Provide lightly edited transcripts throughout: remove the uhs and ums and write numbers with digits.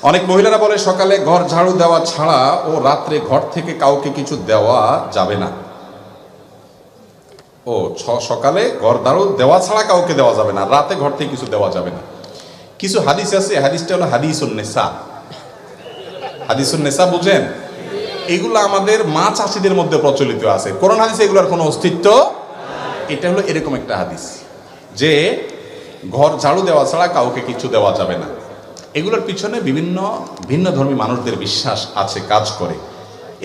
অনেক মহিলারা বলে সকালে ঘর ঝাড়ু দেওয়া ছাড়া ও রাত্রে ঘর থেকে কাউকে কিছু দেওয়া যাবে না। ও সকালে ঘর ঝাড়ু দেওয়া ছাড়া কাউকে দেওয়া যাবে না, রাতে ঘর থেকে কিছু দেওয়া যাবে না। কিছু হাদিস আছে, হাদিসটা হলো হাদিসুন নেসা। হাদিসুন নেসা বুঝেন? এগুলো আমাদের মা চাষিদের মধ্যে প্রচলিত আছে, কোরআন হাদিসে এগুলোর কোনো অস্তিত্ব। এটা হলো এরকম একটা হাদিস যে ঘর ঝাড়ু দেওয়া ছাড়া কাউকে কিছু দেওয়া যাবে না। এগুলোর পিছনে বিভিন্ন ভিন্ন ধর্মী মানুষদের বিশ্বাস আছে, কাজ করে।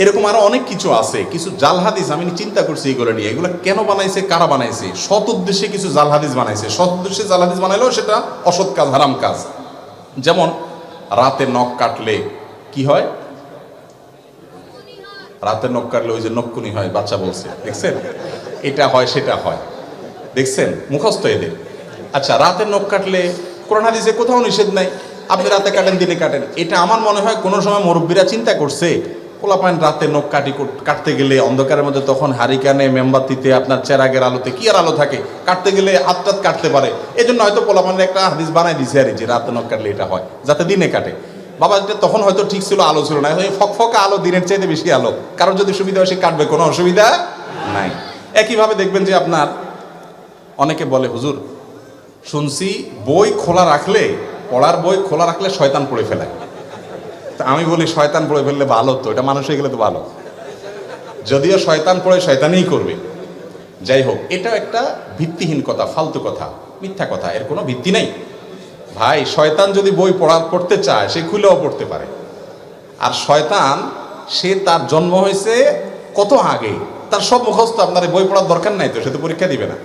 এরকম আরো অনেক কিছু আছে, কিছু জাল হাদিস আমি চিন্তা করছি এগুলো নিয়ে। এগুলো কেন বানাইছে, কারা বানাইছে? সৎ উদ্দেশ্যে কিছু জাল হাদিস বানাইছে। সৎ উদ্দেশ্যে জাল হাদিস বানাইলেও সেটা অসৎ কাজ, হারাম কাজ। যেমন রাতে নখ কাটলে কি হয়? রাতে নখ কাটলে ওই যে নখকুনি হয়, বাচ্চা বলছে, দেখছেন? এটা হয়, সেটা হয়, দেখছেন? মুখস্থ এদের। আচ্ছা, রাতে নখ কাটলে কোরআন হাদিসে কোথাও নিষেধ নাই, আপনি রাতে কাটেন, দিনে কাটেন। এটা আমার মনে হয় কোনো সময় মুরব্বীরা চিন্তা করছে, পোলাপান রাতে নখ কাটতে গেলে অন্ধকারের মধ্যে, তখন হারিকানে মেমবাতিতে আপনার চেরাগের আলোতে, কি আর আলো থাকে, কাটতে গেলে হাত টাত কাটতে পারে। এই জন্য হয়তো পোলাপানের একটা হাদিস বানাই দিছে আর যে রাতে নখ কাটলে এটা হয়, যাতে দিনে কাটে। বাবা, এটা তখন হয়তো ঠিক ছিল, আলো ছিল না, ফকফকা আলো, দিনের চাইতে বেশি আলো, কারোর যদি সুবিধা হয় সে কাটবে, কোনো অসুবিধা নাই। একইভাবে দেখবেন যে আপনার অনেকে বলে, হুজুর শুনছি বই খোলা রাখলে, পড়ার বই খোলা রাখলে শয়তান পড়ে ফেলে। তা আমি বলি, শয়তান পড়ে ফেললে ভালো তো, এটা মানুষ হয়ে গেলে তো ভালো। যদিও শয়তান পড়ে শয়তানই করবে। যাই হোক, এটা একটা ভিত্তিহীন কথা, ফালতু কথা, মিথ্যা কথা, এর কোনো ভিত্তি নেই ভাই। শয়তান যদি বই পড়তে চায় সে খুলেও পড়তে পারে। আর শয়তান, সে তার জন্ম হয়েছে কত আগে, তার সব মুখস্থ, আপনার বই পড়ার দরকার নাই তো, সে তো পরীক্ষা দিবে না।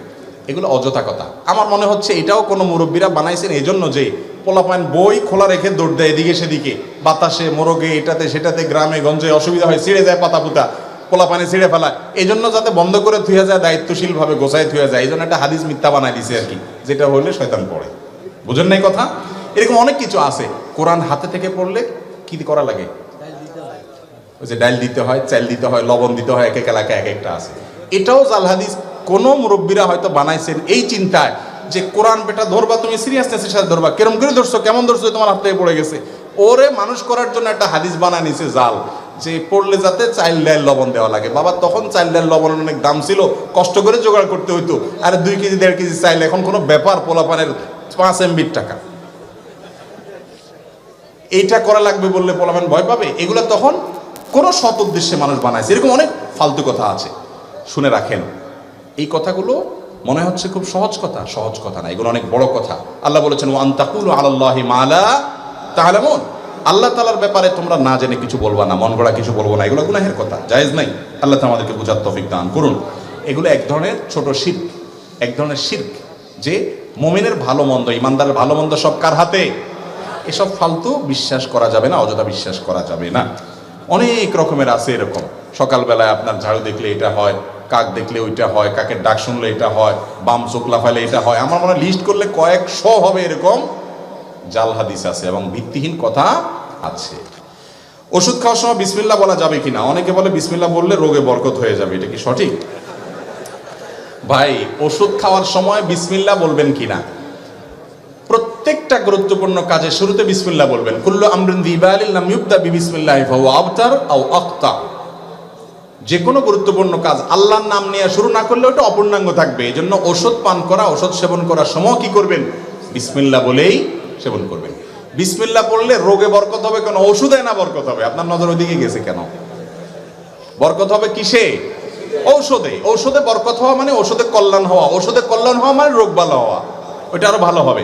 এগুলো অযথা কথা। আমার মনে হচ্ছে এটাও কোনো মুরব্বীরা বানাইছেন এই জন্য যে পোলাপান বই খোলা রেখে দৌড় দেয় এদিকে সেদিকে, বাতাসে, মোরগে, এটাতে সেটাতে, গ্রামে গঞ্জে অসুবিধা হয়, ছিঁড়ে যায় পাতা পুতা, পোলাপানে ছিঁড়ে ফেলা। এই জন্য যাতে বন্ধ করে থুয়ে যায়, দায়িত্বশীল ভাবে গোছায় থুয়ে যায়, এই জন্য একটা হাদিস মিথ্যা বানাই দিছে আর কি, যেটা হলে শয়তান পড়ে। বুঝেন নাই কথা? এরকম অনেক কিছু আছে। কোরআন হাতে থেকে পড়লে কি করা লাগে? ওই যে ডাল দিতে হয়, চাল দিতে হয়, লবণ দিতে হয়, এক এক এলাকায় এক একটা আছে। এটাও জাল হাদিস। কোন মুরব্বীরা হয়তো বানাইছেন এই চিন্তায় যে কোরআন বেটা ধরবা, তুমি সিরিয়াসনেসের সাথে ধরবা, কেরম করে ধরছো, কেমন ধরছো, তোমার হাত থেকে পড়ে গেছে। ওরে মানুষ করার জন্য একটা হাদিস বানায় নিছে জাল, যে পড়লে যাতে চাল ডাল লবণ দেওয়া লাগে। বাবা, তখন চাল ডাল লবণের অনেক দাম ছিল, কষ্ট করে জোগাড় করতে হইতো। আর 2 কেজি 1.5 কেজি চাইল এখন কোনো ব্যাপার, পোলাপানের 5 MB টাকা, এইটা করা লাগবে বললে পোলাপান ভয় পাবে। এগুলো তখন কোনো সৎ উদ্দেশ্যে মানুষ বানাইছে। এরকম অনেক ফালতু কথা আছে, শুনে রাখেন। এই কথাগুলো মনে হচ্ছে খুব সহজ কথা, সহজ কথা না, এগুলো অনেক বড় কথা। আল্লাহ বলেছেন, ওয়া আন তাকুলু আলাল্লাহি মা লা তা'লামুন। আল্লাহ তাআলার ব্যাপারে তোমরা না জেনে কিছু বলবা না, মন গড়া কিছু বলবো না, এগুলো গুনাহের কথা, জায়েজ নাই। আল্লাহ তাআলা আমাদেরকে বুঝার তৌফিক দান করুন। এগুলো এক ধরনের ছোট শিরক, এক ধরনের শিরক, যে মুমিনের ভালো মন্দ, ইমানদারের ভালো মন্দ সব কার হাতে? এসব ফালতু বিশ্বাস করা যাবে না, অযথা বিশ্বাস করা যাবে না। অনেক রকমের আছে এরকম। সকালবেলায় আপনার ঝাড়ু দেখলে এটা হয়, কাক দেখলে ওইটা হয়, কাকের ডাক শুনলে এটা হয়, বাম চোখ লাফাইলে এটা হয়। আমার মনে হয় লিস্ট করলে কয়েকশো হবে এরকম জাল হাদিস আছে এবং ভিত্তিহীন কথা আছে। ওষুধ খাওয়ার সময় বিসমিল্লাহ বলা যাবে কিনা? অনেকে বলে বিসমিল্লাহ বললে রোগে বরকত হয়ে যাবে, এটা কি সঠিক? ভাই, ওষুধ খাওয়ার সময় বিসমিল্লাহ বলবেন কিনা? প্রত্যেকটা গুরুত্বপূর্ণ কাজে শুরুতে বিসমিল্লাহ বলবেন। কুল্লু আমরিন যিবালিন লাম ইউবদা বিসমিল্লাহি ফাহুয়া আবতার আও আখতা। যে কোনো গুরুত্বপূর্ণ কাজ আল্লাহর নাম নিয়ে শুরু না করলে ওটা অপূর্ণাঙ্গ থাকবে। এই জন্য ওষুধ পান করা, ওষুধ সেবন করার সময় কি করবেন? বিসমিল্লাহ বলেই সেবন করবেন। বিসমিল্লাহ পড়লে রোগে বরকত হবে কেন? ওষুধে না বরকত হবে? আপনার নজর ওইদিকে গেছে কেন? বরকত হবে কিসে? ঔষধে। ঔষধে বরকত হওয়া মানে ওষুধে কল্যাণ হওয়া, ওষুধে কল্যাণ হওয়া মানে রোগ ভালো হওয়া, ওইটা আরো ভালো হবে।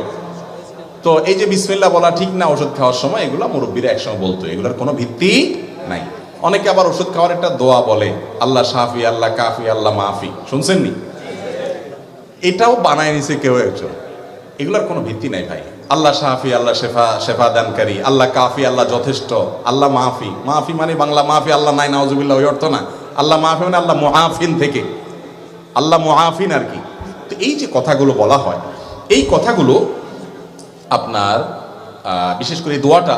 তো এই যে বিসমিল্লাহ বলা ঠিক না ওষুধ খাওয়ার সময়, এগুলো মুরব্বীরা একসময় বলতো, এগুলোর কোনো ভিত্তি নাই। অনেকে আবার ওষুধ খাওয়ার একটা দোয়া বলে, আল্লাহ শাফি, আল্লাহ কাফি, আল্লাহ মাফি, শুনছেন নি? এটাও বানায় নিছে কেউ একজন। এগুলোর কোনো ভিত্তি নাই ভাই। আল্লাহ শাফি, আল্লাহ শেফা দানকারী, আল্লাহ কাফি, আল্লাহ যথেষ্ট, আল্লাহ মাফি। মাফি মানে বাংলা মাফি, আল্লাহ নাই, নাউজুবিল্লাহ, ওই অর্থ না। আল্লাহ মাফি মানে আল্লাহ মুআফিন থেকে, আল্লাহ মুআফিন আর কি। তো এই যে কথাগুলো বলা হয়, এই কথাগুলো আপনার বিশেষ করে দোয়াটা,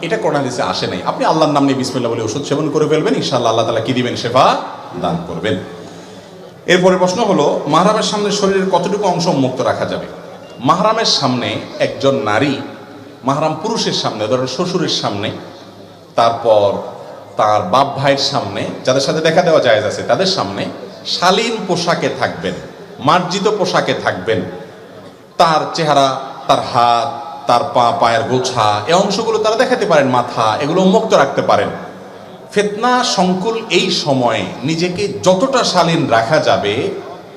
এটা কোরআন হাদিসে আসে নাই। আপনি আল্লাহর নাম নিয়ে বিসমিল্লাহ বলে ওষুধ সেবন করে ফেলবেন, ইনশাআল্লাহ আল্লাহ তাআলা কি দিবেন? শেফা দান করবেন। এরপরে প্রশ্ন হলো, মাহরামের সামনে শরীরের কতটুকু অংশ মুক্ত রাখা যাবে? মাহরামের সামনে একজন নারী মাহরাম পুরুষের সামনে, ধরেন শ্বশুরের সামনে, তারপর তার বাপ ভাইয়ের সামনে, যাদের সাথে দেখা দেওয়া জায়েজ আছে তাদের সামনে শালীন পোশাকে থাকবেন, মার্জিত পোশাকে থাকবেন। তার চেহারা, তার হাত, তার পা, পায়ের গোছা, এই অংশগুলো তারা দেখাতে পারেন, মাথা, এগুলো উন্মুক্ত রাখতে পারেন। ফিতনা সংকুল এই সময়ে নিজেকে যতটা শালীন রাখা যাবে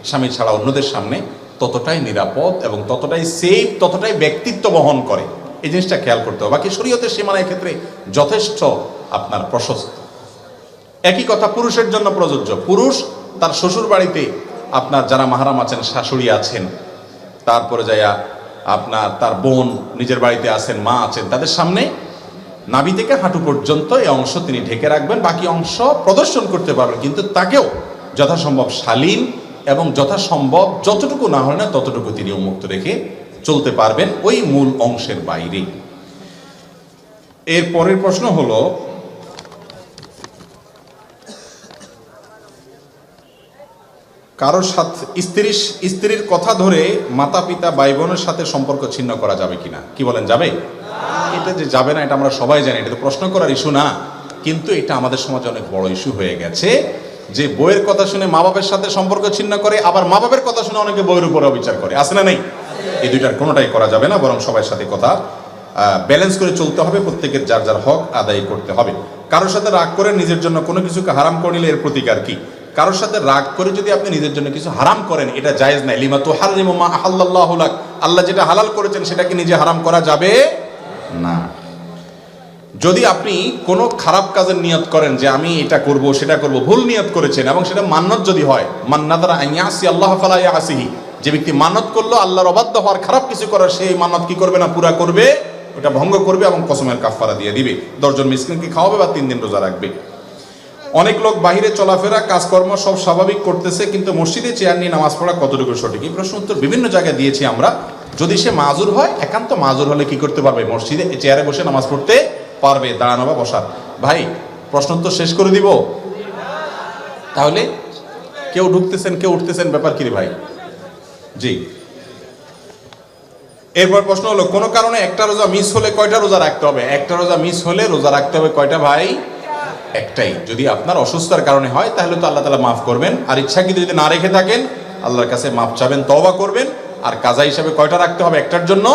স্বামী ছাড়া অন্যদের সামনে, ততটাই নিরাপদ এবং ততটাই সেফ, ততটাই ব্যক্তিত্ব বহন করে। এই জিনিসটা খেয়াল করতে হবে। বাকি শরীয়তের সীমানার ক্ষেত্রে যথেষ্ট আপনার প্রশস্ত। একই কথা পুরুষের জন্য প্রযোজ্য। পুরুষ তার শ্বশুর বাড়িতে আপনার যারা মাহরাম আছেন, শাশুড়ি আছেন, তারপরে যাইয়া আপনার তার বোন নিজের বাড়িতে আছেন, মা আছেন, তাদের সামনে নাভি থেকে হাঁটু পর্যন্ত এই অংশ তিনি ঢেকে রাখবেন, বাকি অংশ প্রদর্শন করতে পারবেন, কিন্তু তাকেও যথাসম্ভব শালীন এবং যথাসম্ভব যতটুকু না হয় না ততটুকু তিনি উন্মুক্ত রেখে চলতে পারবেন ওই মূল অংশের বাইরে। এর পরের প্রশ্ন হলো, কারোর সাথে স্ত্রীর কথা ধরে মাতা পিতা ভাই বোনের সাথে সম্পর্ক ছিন্ন করা যাবে কিনা? কি বলেন, যাবে? এটা যে যাবে না এটা আমরা সবাই জানি, এটা তো প্রশ্ন করার ইস্যু না, কিন্তু এটা আমাদের সমাজে অনেক বড় ইস্যু হয়ে গেছে যে বইয়ের কথা শুনে মা বাবার সাথে সম্পর্ক ছিন্ন করে, আবার মা বাবার কথা শুনে অনেকে বইয়ের উপরে অবিচার করে। আছে না নেই? এই দুইটার কোনোটাই করা যাবে না, বরং সবার সাথে কথা ব্যালেন্স করে চলতে হবে, প্রত্যেকের যার যার হক আদায় করতে হবে। কারোর সাথে রাগ করে নিজের জন্য কোনো কিছুকে হারাম করে নিলে এর প্রতিকার কি? কারোর সাথে রাগ করে যদি আপনি নিজের জন্য কিছু হারাম করেন, এটা জায়েজ নাই। লিমা তুহাররিমু মা আহাল্লাল্লাহু লাক, আল্লাহ যেটা হালাল করেছেন সেটাকে নিজে হারাম করা যাবে না। যদি আপনি কোনো খারাপ কাজের নিয়ত করেন যে আমি এটা করব সেটা করব, ভুল নিয়ত করেছেন এবং সেটা মান্নত যদি হয়, মান নাযারা আন ইয়াসি আল্লাহ ফালা ইয়াসিহি, যে ব্যক্তি মানত করলো আল্লাহর অবাধ্য হওয়ার, খারাপ কিছু করার, সেই মানত কি করবে না, পুরা করবে, ওটা ভঙ্গ করবে এবং কসমের কাফারা দিয়ে দিবে, 10 জন মিসকিনকে খাওয়াবে বা 3 দিন রোজা রাখবে। অনেক লোক বাহিরে চলাফেরা কাজকর্ম সব স্বাভাবিক করতেছে, কিন্তু মসজিদে চেয়ার নিয়ে নামাজ পড়া কতটুকু সঠিক? এই প্রশ্ন উত্তর বিভিন্ন জায়গায় দিয়েছি আমরা। যদি সে মাজুর হয়, একান্ত মাজুর হলে কি করতে পারবে? মসজিদে চেয়ারে বসে নামাজ পড়তে পারবে, দাঁড়ানো বা বসার। ভাই প্রশ্ন উত্তর শেষ করে দিব? তাহলে কেউ ঢুকতেছেন কেউ উঠতেছেন, ব্যাপার কি রে ভাই? জি। এরপর প্রশ্ন হলো, কোনো কারণে একটা রোজা মিস হলে কয়টা রোজা রাখতে হবে? একটা রোজা মিস হলে রোজা রাখতে হবে কয়টা ভাই? একটাই। যদি আপনার অসুস্থতার কারণে হয় তাহলে তো আল্লাহ তাআলা মাফ করবেন, আর ইচ্ছাকৃত যদি না রেখে থাকেন আল্লাহর কাছে মাফ চাবেন, তওবা করবেন। আর কাজা হিসাবে কয়টা রাখতে হবে? একটার জন্য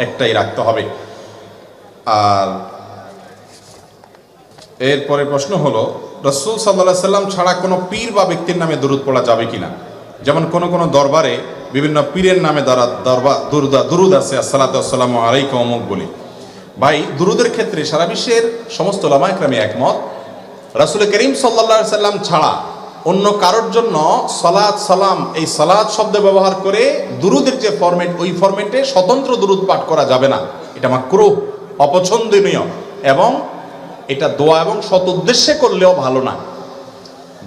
একটাই রাখতে হবে। আর এরপরে প্রশ্ন হলো, রাসূল সাল্লাল্লাহু আলাইহি সাল্লাম ছাড়া কোনো পীর বা ব্যক্তির নামে দরুদ পড়া যাবে কিনা? যেমন কোন দরবারে বিভিন্ন পীরের নামে দুরুদ আছে, আসসালাতু ওয়াসসালামু আলাইকা অমুক বলি। ভাই দুরুদের ক্ষেত্রে সারা বিশ্বের সমস্ত উলামা ইকরামে একমত, রাসূল করিম সাল্লাল্লাহু আলাইহি সাল্লাম ছাড়া অন্য কারোর জন্য সালাত সালাম এই সালাত শব্দ ব্যবহার করে দুরুদের যে ফরম্যাট, ওই ফরম্যাটে স্বতন্ত্র দুরুদ পাঠ করা যাবে না। এটা মাকরুহ, অপছন্দনীয়, এবং এটা দোয়া এবং সৎ উদ্দেশ্যে করলেও ভালো না।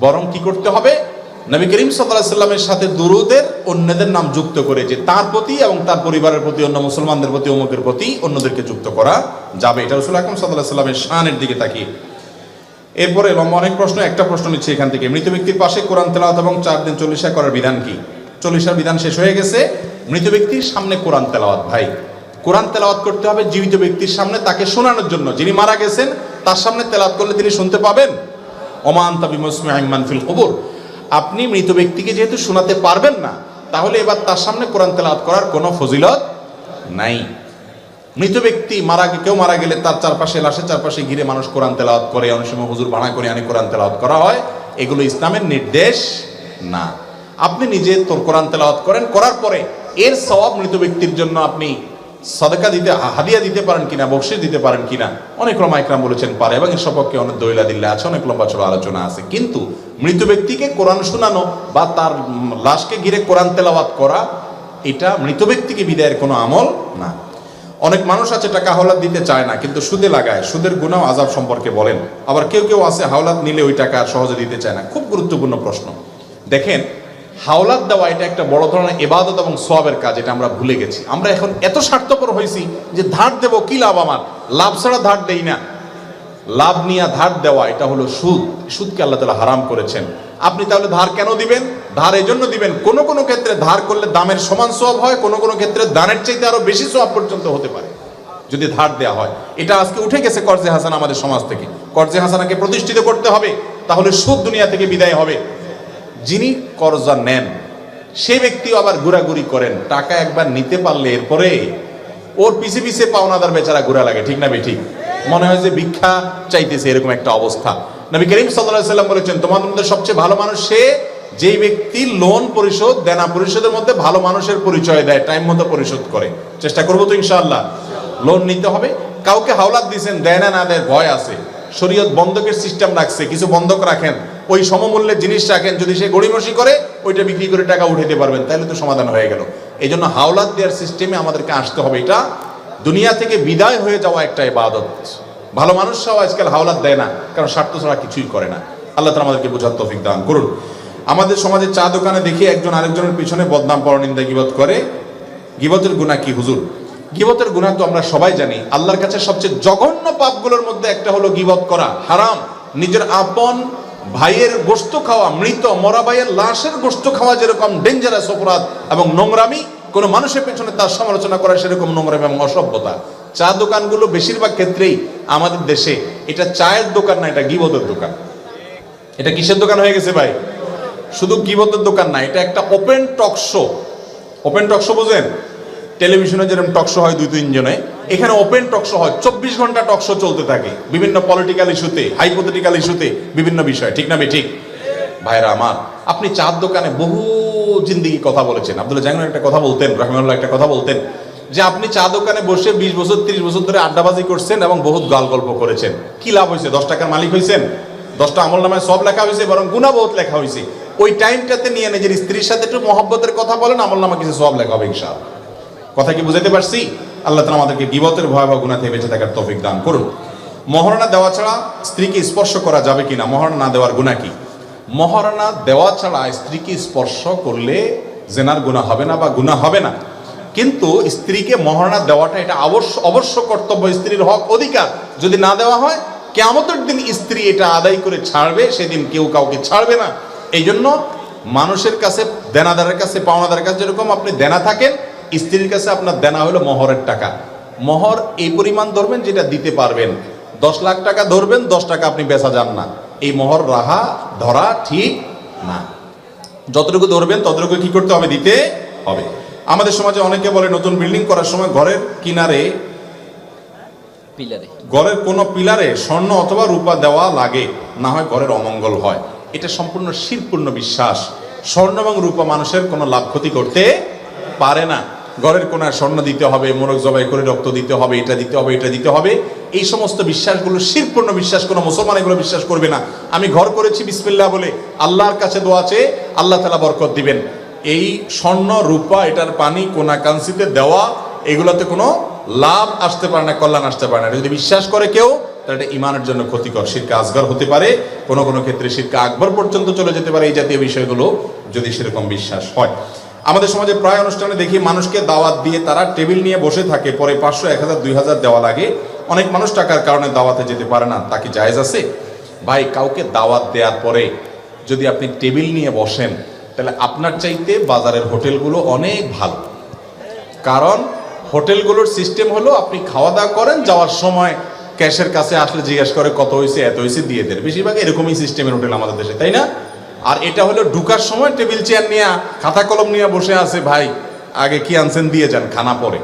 বরং কি করতে হবে? নবী করিম সাল্লাল্লাহু আলাইহি সাল্লামের সাথে দুরুদের অন্যদের নাম যুক্ত করে, যে তার প্রতি এবং তার পরিবারের প্রতি, অন্য মুসলমানদের প্রতি, অমুকের প্রতি অন্যদেরকে যুক্ত করা যাবে। এটা রাসূল আকরাম সাল্লাল্লাহু আলাইহি সাল্লামের শানের দিকে তাকিয়ে। এরপরে লম্বা অনেক প্রশ্ন, একটা প্রশ্ন নিচ্ছে এখান থেকে। মৃত ব্যক্তির পাশে কোরআন তেলাওয়াত এবং 4 দিন 40 করার বিধান কি? 40 বিধান শেষ হয়ে গেছে। মৃত ব্যক্তির সামনে কোরআন তেলাওয়াত, ভাই কোরআন তেলাওয়াত করতে হবে জীবিত ব্যক্তির সামনে, তাকে শোনানোর জন্য। যিনি মারা গেছেন তার সামনে তেলাওয়াত করলে তিনি শুনতে পাবেন। ওমা আনতা বিমুসমিইন মান ফিল কুবুর। আপনি মৃত ব্যক্তিকে যেহেতু শোনাতে পারবেন না, তাহলে এবার তার সামনে কোরআন তেলাওয়াত করার কোনো ফজিলত নাই। মৃত ব্যক্তি কেউ মারা গেলে তার চারপাশে, লাশের চারপাশে ঘিরে মানুষ কোরআন তেলাওয়াত করে, অনেক সময় হুজুর ভাড়া করে আনে কোরআন তেলাওয়াত করা হয়। এগুলো ইসলামের নির্দেশ না। আপনি নিজে তোর কোরআন তেলাওয়াত করেন, করার পরে এর সওয়াব মৃত ব্যক্তির জন্য আপনি সাদাকা দিতে, হাদিয়া দিতে পারেন কিনা, বকশিশ দিতে পারেন কিনা, অনেক উলামা ইকরাম বলেছেন পারে, এবং এর সপক্ষে অনেক দলিল আছে, অনেক লম্বা চড়া আলোচনা আছে। কিন্তু মৃত ব্যক্তিকে কোরআন শোনানো বা তার লাশকে ঘিরে কোরআন তেলাওয়াত করা, এটা মৃত ব্যক্তিকে বিদায়ের কোনো আমল না। অনেক মানুষ আছে টাকা হাওলাত দিতে চায় না, কিন্তু সুদে লাগায়। সুদের গুনাহ আযাব সম্পর্কে বলেন। আবার কেউ আছে হাওলাত নিলে ওই টাকা সহজে দিতে চায় না। খুব গুরুত্বপূর্ণ প্রশ্ন। দেখেন, হাওলাত দেওয়া এটা একটা বড় ধরনের ইবাদত এবং সওয়াবের কাজ, এটা আমরা ভুলে গেছি। আমরা এখন এত স্বার্থপর হয়েছি যে ধার দেব, কি লাভ আমার? লাভ ছাড়া ধার দেই না। লাভ নিয়ে ধার দেওয়া এটা হলো সুদ। সুদকে আল্লাহ তাআলা হারাম করেছেন। আপনি তাহলে ধার কেন দিবেন? ধার এই জন্য দিবেন, কোনো ক্ষেত্রে ধার করলে দামের সমান সওয়াব হয়, কোনো ক্ষেত্রে দানের চাইতে আরো বেশি সওয়াব পর্যন্ত হতে পারে। যদি ধার দেওয়া হয়। এটা আজকে উঠে গেছে কর্জে হাসানা আমাদের সমাজ থেকে। কর্জে হাসানাকে প্রতিষ্ঠিত করতে হবে, তাহলে সুদ দুনিয়া থেকে বিদায় হবে। যিনি কর্জা নেন সে ব্যক্তিও আবার ঘোরাঘুরি করেন, টাকা একবার নিতে পারলে এরপরে ওর পিছে পিছে পাওনাদার বেচারা ঘোরা লাগে, ঠিক না ঠিক? মনে হয় যে ভিক্ষা চাইতেছে, এরকম একটা অবস্থা। নবী করিম সাল্লাল্লাহু আলাইহি ওয়াসাল্লাম বলেছেন, তোমাদের মধ্যে সবচেয়ে ভালো মানুষ সে যেই ব্যক্তি লোন পরিশোধ দেনা পরিশোধের মধ্যে ভালো মানুষের পরিচয় দেয়, টাইম মতো পরিশোধ করে। চেষ্টা করবো তো ইনশাআল্লাহ। লোন নিতে হবে, কাউকে হাওলাত দিয়েছেন, দেয় না না দেয় ভয় আছে, শরীয়ত বন্ধকের সিস্টেম রাখছে, কিছু বন্ধক রাখেন, ওই সমমূল্যের জিনিস রাখেন, যদি সে গড়িমসি করে ওইটা বিক্রি করে টাকা উঠাইতে পারবেন, তাহলে তো সমাধান হয়ে গেল। এই জন্য হাওলাত দেওয়ার সিস্টেমে আমাদেরকে আসতে হবে। এটা দুনিয়া থেকে বিদায় হয়ে যাওয়া একটা ইবাদত। ভালো মানুষরাও আজকাল হাওলাত দেয় না, কারণ স্বার্থ ছাড়া কিছুই করে না। আল্লাহ তাআলা আমাদেরকে বোঝার তৌফিক দান করুন। আমাদের সমাজে চা দোকানে দেখি একজন আরেকজনের পিছনে বদনাম, পরনিন্দা, গীবত করে। গীবতের গুনাহ কি হুজুর? গীবতের গুনাহ তো আমরা সবাই জানি, আল্লাহর কাছে সবচেয়ে জঘন্য পাপগুলোর মধ্যে একটা হলো গীবত করা, হারাম। নিজের আপন ভাইয়ের গোশত খাওয়া, মৃত মরা ভাইয়ের লাশের গোশত খাওয়া যেরকম ডেঞ্জারাস অপরাধ এবং নোংরামি, কোন মানুষের পেছনে তার সমালোচনা করা সেরকম নোংরামি এবং অসভ্যতা। চা দোকানগুলো বেশিরভাগ ক্ষেত্রেই আমাদের দেশে এটা চায়ের দোকান না, এটা গীবতের দোকান। এটা কিসের দোকান হয়ে গেছে ভাই? শুধু গীবতের দোকান না, এটা একটা open talk show. Open talk show বোঝেন? টেলিভিশনে যেরকম টক শো হয় 2-3 জনে, এখানে ওপেন টক শো হয়, 24 ঘন্টা টক শো চলতে থাকে, বিভিন্ন পলিটিক্যাল ইস্যুতে, হাইপোথেটিক্যাল ইস্যুতে, বিভিন্ন বিষয়, ঠিক না ঠিক? ভাইরা আমার, আপনি চার দোকানে বহু জিন্দিগি কথা বলেছেন। আব্দুল্লাহ জাহাঙ্গীর একটা কথা বলতেন, রাহিমাহুল্লাহ একটা কথা বলতেন, যে আপনি চা দোকানে বসে 20 বছর 30 বছর ধরে আড্ডাবাজি করছেন এবং বহুত গাল গল্প করেছেন। কি লাভ হয়েছে? 10 টাকার মালিক হয়েছেন, 10টা আমল নামায় সব লেখা হয়েছে, বরং গুনাহ বহুত লেখা হয়েছে। ওই টাইমটাতে নিয়ে নিজের স্ত্রীর সাথে একটু মহব্বতের কথা বলেন, আমল নামা কিছু সব লেখা হবে ইনশাআল্লাহ। কথা কি বুঝাতে পারছি? আল্লাহ তাআলা আমাদেরকে গীবতের ভয়াবহ গুনাহ থেকে বেঁচে থাকার তৌফিক দান করুন। মহারণা দেওয়া ছাড়া স্ত্রীকে স্পর্শ করা যাবে কিনা? মহারণা না দেওয়ার গুনাহ কি? মহারণা দেওয়া ছাড়া স্ত্রীকে স্পর্শ করলে জেনার গুনাহ হবে না বা গুনাহ হবে না, কিন্তু স্ত্রীকে মহারণা দেওয়াটা এটা অবশ্য কর্তব্য, স্ত্রীর হক, অধিকার। যদি না দেওয়া হয়, কিয়ামতের দিন স্ত্রী এটা আদায় করে ছাড়বে, সেদিন কেউ কাউকে ছাড়বে না। এই জন্য মানুষের কাছে, দেনাদারের কাছে, পাওনাদারের কাছে যেরকম আপনি দেনা থাকেন, স্ত্রীর কাছে আপনার দেনা হলো মহরের টাকা। মহর এই পরিমাণ ধরবেন যেটা দিতে পারবেন। 10 লাখ টাকা ধরবেন, 10 টাকা আপনি বেচা যান না, এই মহর ধরা ঠিক না। যতটুকু ধরবেন ততটুকু কি করতে হবে? দিতে হবে। আমাদের সমাজে অনেকে বলে নতুন বিল্ডিং করার সময় ঘরের কিনারে, ঘরের কোনো পিলারে স্বর্ণ অথবা রূপা দেওয়া লাগে, না হয় ঘরের অমঙ্গল হয়। এটা সম্পূর্ণ শিরপূর্ণ বিশ্বাস। স্বর্ণ এবং রূপা মানুষের কোনো লাভ ক্ষতি করতে পারে না। ঘরের কোনায় স্বর্ণ দিতে হবে, মোরগ জবাই করে রক্ত দিতে হবে, এটা দিতে হবে, এটা দিতে হবে, এই সমস্ত বিশ্বাসগুলো শিরপূর্ণ বিশ্বাস। কোনো মুসলমান এগুলো বিশ্বাস করবে না। আমি ঘর করেছি বিসমিল্লাহ বলে, আল্লাহর কাছে দোয়া চেয়ে আল্লাহ তাআলা বরকত দিবেন। এই স্বর্ণ রূপা, এটার পানি কোনা কাঞ্চিতে দেওয়া, এগুলোতে কোনো লাভ আসতে পারে না, কল্যাণ আসতে পারে না। যদি বিশ্বাস করে কেউ, তাহলে এটা ইমানের জন্য ক্ষতিকর, শিরকে আসগর হতে পারে, কোনো কোনো ক্ষেত্রে শিরকে আকবর পর্যন্ত চলে যেতে পারে, এই জাতীয় বিষয়গুলো যদি সেরকম বিশ্বাস হয়। আমাদের সমাজে প্রায় অনুষ্ঠানে দেখি মানুষকে দাওয়াত দিয়ে তারা টেবিল নিয়ে বসে থাকে, পরে 500, 1000, 2000 দেওয়া লাগে। অনেক মানুষ টাকার কারণে দাওয়াতে যেতে পারে না, তা কি জায়েজ আছে? ভাই, কাউকে দাওয়াত দেওয়ার পরে যদি আপনি টেবিল নিয়ে বসেন, তাহলে আপনার চাইতে বাজারের হোটেলগুলো অনেক ভালো। কারণ হোটেলগুলোর সিস্টেম হলো আপনি খাওয়া দাওয়া করেন, যাওয়ার সময় ক্যাশের কাছে আসলে জিজ্ঞাসা করে কত হয়েছে, এত হয়েছে, দিয়ে দেন। বেশিরভাগ এরকমই সিস্টেমের হোটেল আমাদের দেশে, তাই না? আর এটা হলো ঢুকার সময় টেবিল চেয়ার নিয়ে, খাতা কলম নিয়ে বসে আছে, ভাই আগে কি আনছেন দিয়ে যান, খানা পরে,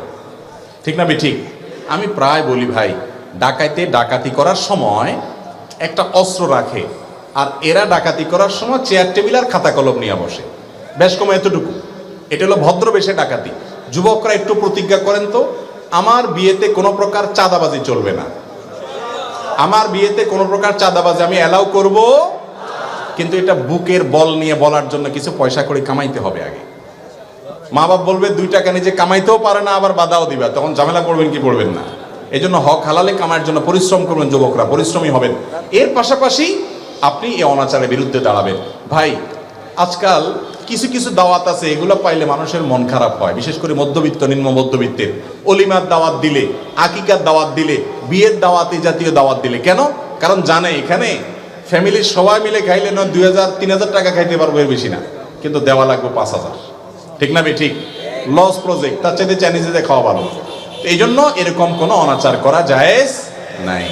ঠিক না ঠিক? আমি প্রায় বলি ভাই, ডাকাইতে ডাকাতি করার সময় একটা অস্ত্র রাখে, আর এরা ডাকাতি করার সময় চেয়ার টেবিল আর খাতা কলম নিয়ে বসে, বেশ কম এতটুকু। এটা হলো ভদ্র বেশে ডাকাতি। যুবকরা একটু প্রতিজ্ঞা করেন তো, আমার বিয়েতে কোনো প্রকার চাঁদাবাজি চলবে না, আমার বিয়েতে কোনো প্রকার চাঁদাবাজি আমি অ্যালাউ করব, কিন্তু এটা বুকের বল নিয়ে বলার জন্য কিছু পয়সা করে কামাইতে হবে আগে। মা বাপ বলবে 2 টাকা নিজে কামাইতেও পারে না, আবার বাধাও দিবা, তখন ঝামেলা করবেন কি পড়বেন না। এই জন্য হক হালালে কামাইয়ের জন্য পরিশ্রম করবেন, যুবকরা পরিশ্রমী হবেন। এর পাশাপাশি আপনি এই অনাচারের বিরুদ্ধে দাঁড়াবেন। ভাই, আজকাল কিছু কিছু দাওয়াত আছে, এগুলো পাইলে মানুষের মন খারাপ হয়, বিশেষ করে মধ্যবিত্ত, নিম্ন মধ্যবিত্তের। অলিমার দাওয়াত দিলে, আকিকার দাওয়াত দিলে, বিয়ের দাওয়াত, এই জাতীয় দাওয়াত দিলে, কেন? কারণ জানে এখানে ফ্যামিলির সবাই মিলে খাইলে নয় 2000, 3000 টাকা খাইতে পারবো, এর বেশি না, কিন্তু দেওয়া লাগবে 5000, ঠিক না ঠিক? লস প্রজেক্ট, তার চাইতে চাইনিজে খাওয়া ভালো। এই জন্য এরকম কোনো অনাচার করা জায়েজ নাই।